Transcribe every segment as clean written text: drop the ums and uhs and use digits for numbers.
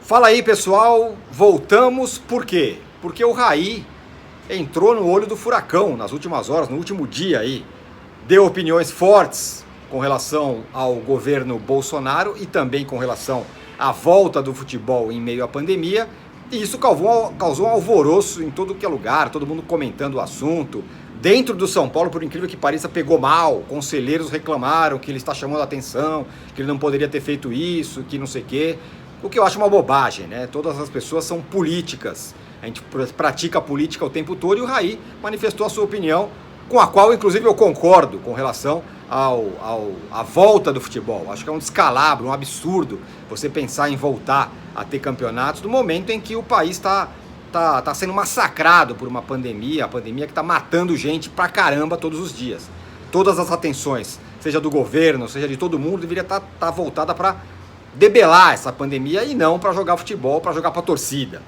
Fala aí, pessoal, voltamos por quê? Porque o Raí entrou no olho do furacão nas últimas horas, no último dia aí. Deu opiniões fortes com relação ao governo Bolsonaro e também com relação à volta do futebol em meio à pandemia. E isso causou um alvoroço em todo que é lugar, todo mundo comentando o assunto. Dentro do São Paulo, por incrível que pareça, pegou mal. Conselheiros reclamaram que ele está chamando a atenção, que ele não poderia ter feito isso, que não sei o quê. O que eu acho uma bobagem, né? Todas as pessoas são políticas. A gente pratica a política o tempo todo e o Raí manifestou a sua opinião, com a qual, inclusive, eu concordo com relação à volta do futebol. Acho que é um descalabro, um absurdo você pensar em voltar a ter campeonatos no momento em que o país está sendo massacrado por uma pandemia, a pandemia que está matando gente pra caramba todos os dias. Todas as atenções, seja do governo, seja de todo mundo, deveria estar voltada para debelar essa pandemia e não para jogar futebol, para jogar para torcida,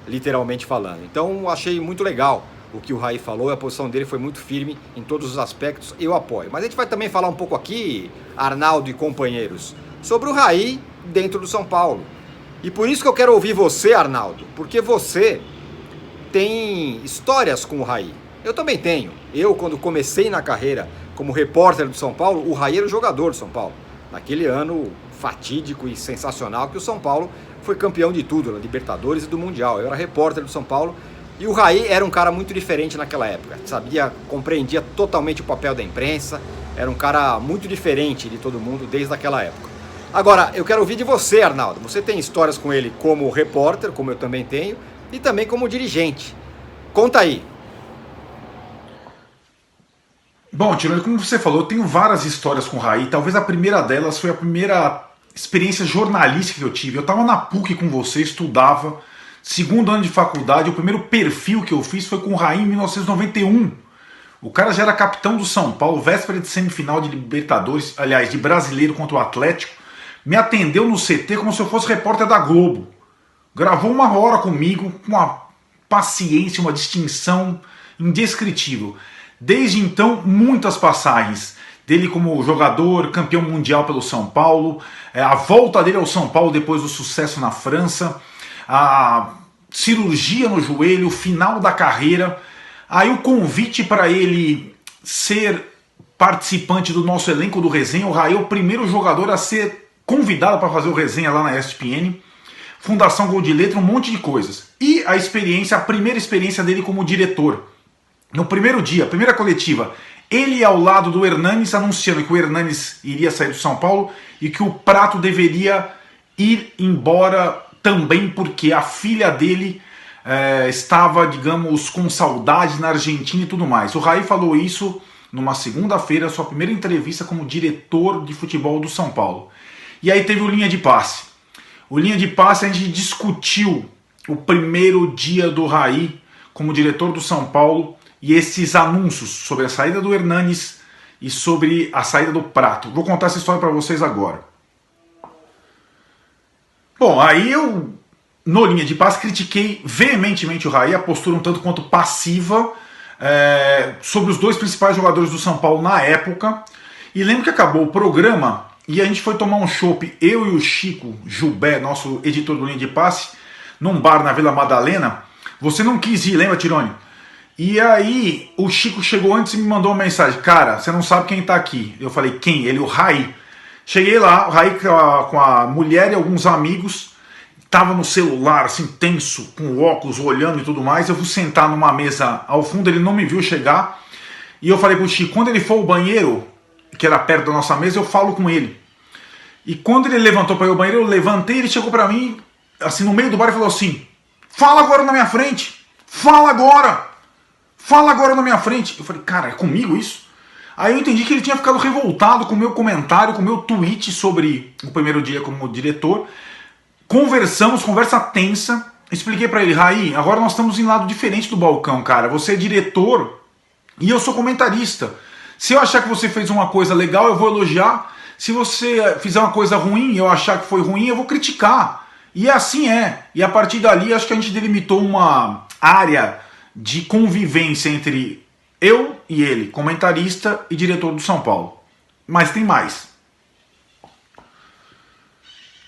literalmente falando. Então achei muito legal o que o Raí falou, a posição dele foi muito firme em todos os aspectos, eu apoio. Mas a gente vai também falar um pouco aqui, Arnaldo e companheiros, sobre o Raí dentro do São Paulo. E por isso que eu quero ouvir você, Arnaldo, porque você tem histórias com o Raí. Eu também tenho. Eu, quando comecei na carreira como repórter do São Paulo, o Raí era o jogador do São Paulo. Naquele ano fatídico e sensacional que o São Paulo foi campeão de tudo, na Libertadores e do Mundial. Eu era repórter do São Paulo e o Raí era um cara muito diferente naquela época. Compreendia totalmente o papel da imprensa, era um cara muito diferente de todo mundo desde aquela época. Agora, eu quero ouvir de você, Arnaldo. Você tem histórias com ele como repórter, como eu também tenho, e também como dirigente. Conta aí. Bom, Tirone, como você falou, eu tenho várias histórias com o Raí. Talvez a primeira delas foi a primeira experiência jornalística que eu tive. Eu estava na PUC com você, estudava, segundo ano de faculdade. O primeiro perfil que eu fiz foi com o Raí em 1991. O cara já era capitão do São Paulo, véspera de semifinal de Libertadores, aliás, de Brasileiro contra o Atlético. Me atendeu no CT como se eu fosse repórter da Globo. Gravou 1 hora comigo, com uma paciência, uma distinção indescritível. Desde então, muitas passagens dele como jogador, campeão mundial pelo São Paulo, a volta dele ao São Paulo depois do sucesso na França, a cirurgia no joelho, o final da carreira, aí o convite para ele ser participante do nosso elenco do Resenha. O Raí é o primeiro jogador a ser convidado para fazer o Resenha lá na ESPN, Fundação Gol de Letra, um monte de coisas. E a primeira experiência dele como diretor. No primeiro dia, primeira coletiva, ele ao lado do Hernanes anunciando que o Hernanes iria sair do São Paulo e que o Prato deveria ir embora também porque a filha dele estava, digamos, com saudade na Argentina e tudo mais. O Raí falou isso numa segunda-feira, sua primeira entrevista como diretor de futebol do São Paulo. E aí teve o Linha de Passe. O Linha de Passe a gente discutiu o primeiro dia do Raí como diretor do São Paulo e esses anúncios sobre a saída do Hernanes e sobre a saída do Prato. Vou contar essa história para vocês agora. Bom, aí eu, no Linha de Passe, critiquei veementemente o Raí, a postura um tanto quanto passiva sobre os dois principais jogadores do São Paulo na época. E lembro que acabou o programa e a gente foi tomar um chopp, eu e o Chico Jubé, nosso editor do Linha de Passe, num bar na Vila Madalena. Você não quis ir, lembra, Tirone? E aí o Chico chegou antes e me mandou uma mensagem: cara, você não sabe quem tá aqui. Eu falei: quem? Ele, o Raí. Cheguei lá, o Raí com a mulher e alguns amigos, tava no celular, assim, tenso, com óculos, olhando e tudo mais. Eu fui sentar numa mesa ao fundo, ele não me viu chegar. E eu falei pro Chico: quando ele for ao banheiro, que era perto da nossa mesa, eu falo com ele. E quando ele levantou para ir ao banheiro, eu levantei, ele chegou para mim, assim, no meio do bar e falou assim: fala agora na minha frente! Fala agora! Fala agora na minha frente. Eu falei: cara, é comigo isso? Aí eu entendi que ele tinha ficado revoltado com o meu comentário, com o meu tweet sobre o primeiro dia como diretor. Conversamos, conversa tensa. Expliquei pra ele: Raí, agora nós estamos em lado diferente do balcão, cara. Você é diretor e eu sou comentarista. Se eu achar que você fez uma coisa legal, eu vou elogiar. Se você fizer uma coisa ruim e eu achar que foi ruim, eu vou criticar. E assim é. E a partir dali, acho que a gente delimitou uma área de convivência entre eu e ele, comentarista e diretor do São Paulo. Mas tem mais.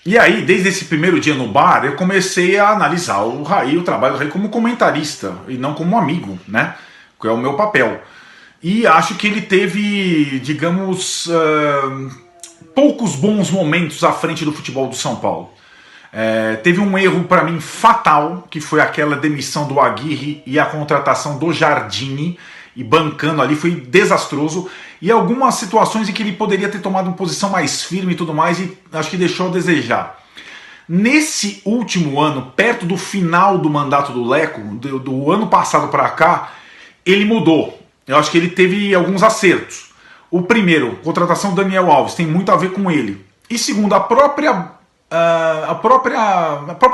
E aí, desde esse primeiro dia no bar, eu comecei a analisar o Raí, o trabalho do Raí como comentarista e não como amigo, né? Que é o meu papel. E acho que ele teve, digamos, poucos bons momentos à frente do futebol do São Paulo. Teve um erro para mim fatal, que foi aquela demissão do Aguirre e a contratação do Jardine, e bancando ali, foi desastroso. E algumas situações em que ele poderia ter tomado uma posição mais firme e tudo mais, e acho que deixou a desejar. Nesse último ano, perto do final do mandato do Leco, do ano passado para cá, ele mudou. Eu acho que ele teve alguns acertos. O primeiro, contratação do Daniel Alves, tem muito a ver com ele. E segundo, o próprio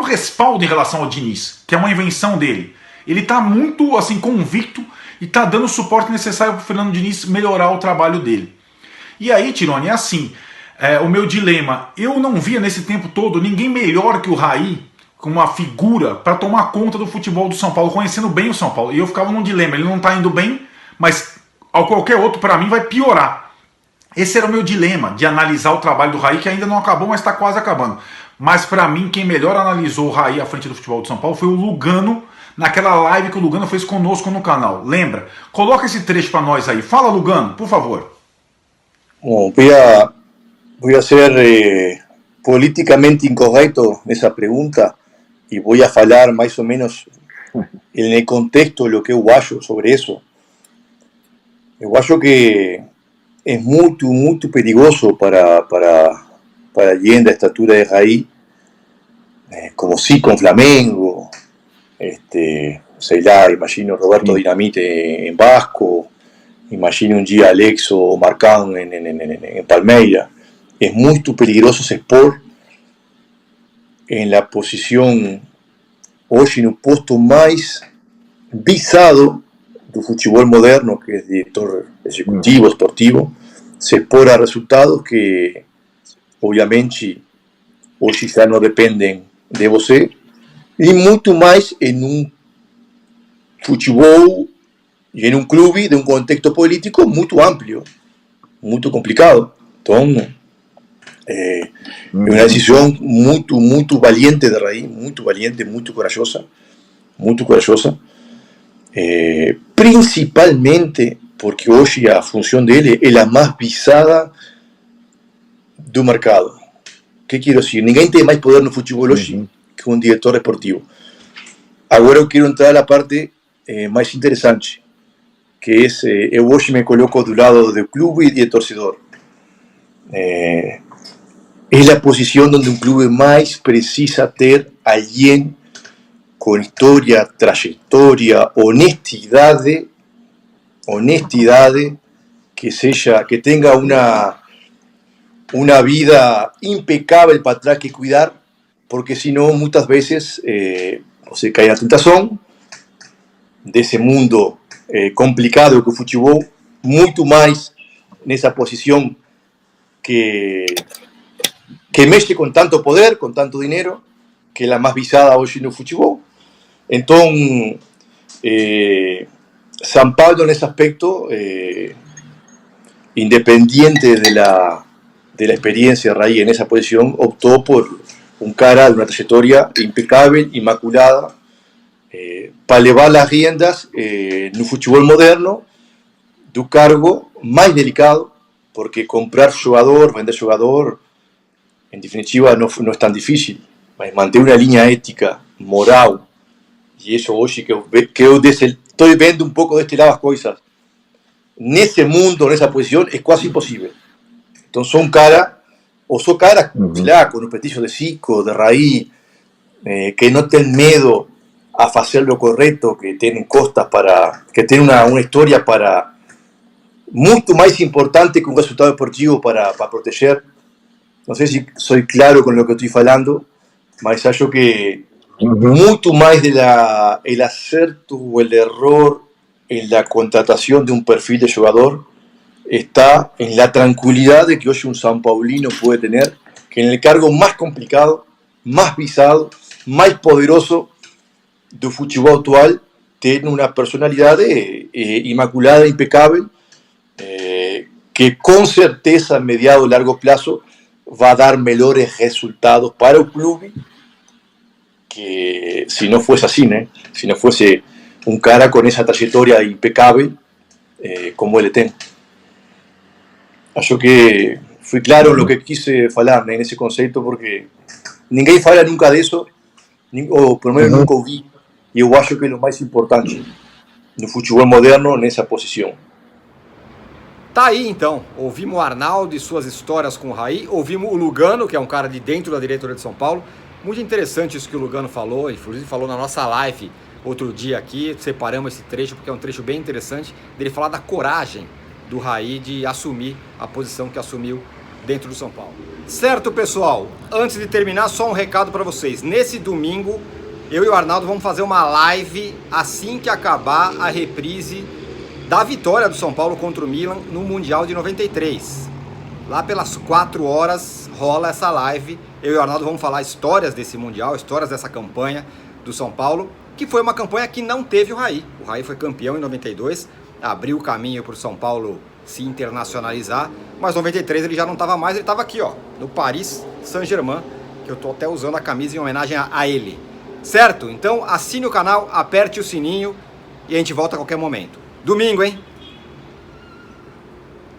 respaldo em relação ao Diniz, que é uma invenção dele. Ele está muito assim convicto e está dando o suporte necessário para o Fernando Diniz melhorar o trabalho dele. E aí, Tironi, é assim, o meu dilema, eu não via nesse tempo todo ninguém melhor que o Raí, como uma figura, para tomar conta do futebol do São Paulo, conhecendo bem o São Paulo. E eu ficava num dilema, ele não está indo bem, mas ao qualquer outro, para mim, vai piorar. Esse era o meu dilema, de analisar o trabalho do Raí, que ainda não acabou, mas está quase acabando. Mas para mim, quem melhor analisou o Raí à frente do futebol do São Paulo foi o Lugano, naquela live que o Lugano fez conosco no canal. Lembra? Coloca esse trecho para nós aí. Fala, Lugano, por favor. Bom, voy a ser políticamente incorrecto nessa pergunta e vou falar mais ou menos en el contexto lo que eu acho sobre eso. Eu acho que es muy perigoso para alguien de estatura de Raí, como sí con Flamengo, sei lá, imagino Roberto Dinamite en Vasco, imagino un día Alexo o Marcán en Palmeiras. Es muy peligroso se expor en la posición hoy en un puesto más visado do futebol moderno, que es director ejecutivo, esportivo, se expor a resultados que obviamente hoy ya no dependen de você, y mucho más en un futebol y en un club de un contexto político muy amplio, muy complicado. Entonces, es una decisión muy valiente de Raí, muy valiente, muy corajosa, principalmente porque hoy la función de él es la más visada del mercado. ¿Qué quiero decir? Ninguém tem mais poder no futebol hoje que un director esportivo. Ahora eu quiero entrar a la parte más interesante, que es, eu hoje me coloco do lado del club y del torcedor. Es la posición donde un club más precisa ter alguien con historia, trayectoria, honestidad, que tenga una vida impecable para atrás que cuidar, porque si no, muchas veces se cae en la tentación de ese mundo complicado que el fútbol, mucho más en esa posición que mexe con tanto poder, con tanto dinero, que es la más visada hoy en el fútbol. Entonces, San Pablo en ese aspecto, independiente de la experiencia de Raí en esa posición, optó por un cara de una trayectoria impecable, inmaculada, para llevar las riendas en un fútbol moderno, de un cargo más delicado, porque comprar jugador, vender jugador, en definitiva no es tan difícil, mantener una línea ética, moral, y eso hoy que yo estoy viendo un poco de este lado las cosas, en ese mundo, en esa posición, es casi imposible. Entonces son caras claro, con un prestigio de Zico, de Raí, que no tienen miedo a hacer lo correcto, que tienen costas que tienen una historia mucho más importante que un resultado deportivo para proteger. No sé si soy claro con lo que estoy hablando, pero yo que mucho más el acerto o el error en la contratación de un perfil de jugador está en la tranquilidad de que hoy un San Paulino puede tener, que en el cargo más complicado, más visado, más poderoso del fútbol actual, tiene una personalidad inmaculada, impecable, que con certeza a mediado y largo plazo va a dar mejores resultados para el club que si no fuese así, ¿no? Si no fuese un cara con esa trayectoria impecable como ele tem. Acho que fui claro en lo que quise falar, ¿no? En ese concepto, porque ninguém fala nunca de eso, ou pelo menos nunca ouvi, e eu acho que é o mais importante no futebol moderno nessa posição. Tá aí então, ouvimos o Arnaldo e suas histórias com o Raí, ouvimos o Lugano, que é um cara de dentro da diretoria de São Paulo. Muito interessante isso que o Lugano falou, inclusive falou na nossa live outro dia aqui, separamos esse trecho porque é um trecho bem interessante, dele falar da coragem do Raí de assumir a posição que assumiu dentro do São Paulo. Certo, pessoal? Antes de terminar, só um recado para vocês. Nesse domingo, eu e o Arnaldo vamos fazer uma live assim que acabar a reprise da vitória do São Paulo contra o Milan no Mundial de 93. Lá pelas 4 horas rola essa live. Eu e o Arnaldo vamos falar histórias desse Mundial, histórias dessa campanha do São Paulo, que foi uma campanha que não teve o Raí. O Raí foi campeão em 92, abriu o caminho para o São Paulo se internacionalizar, mas em 93 ele já não estava mais, ele estava aqui, ó, no Paris Saint-Germain, que eu tô até usando a camisa em homenagem a ele. Certo? Então assine o canal, aperte o sininho e a gente volta a qualquer momento. Domingo, hein?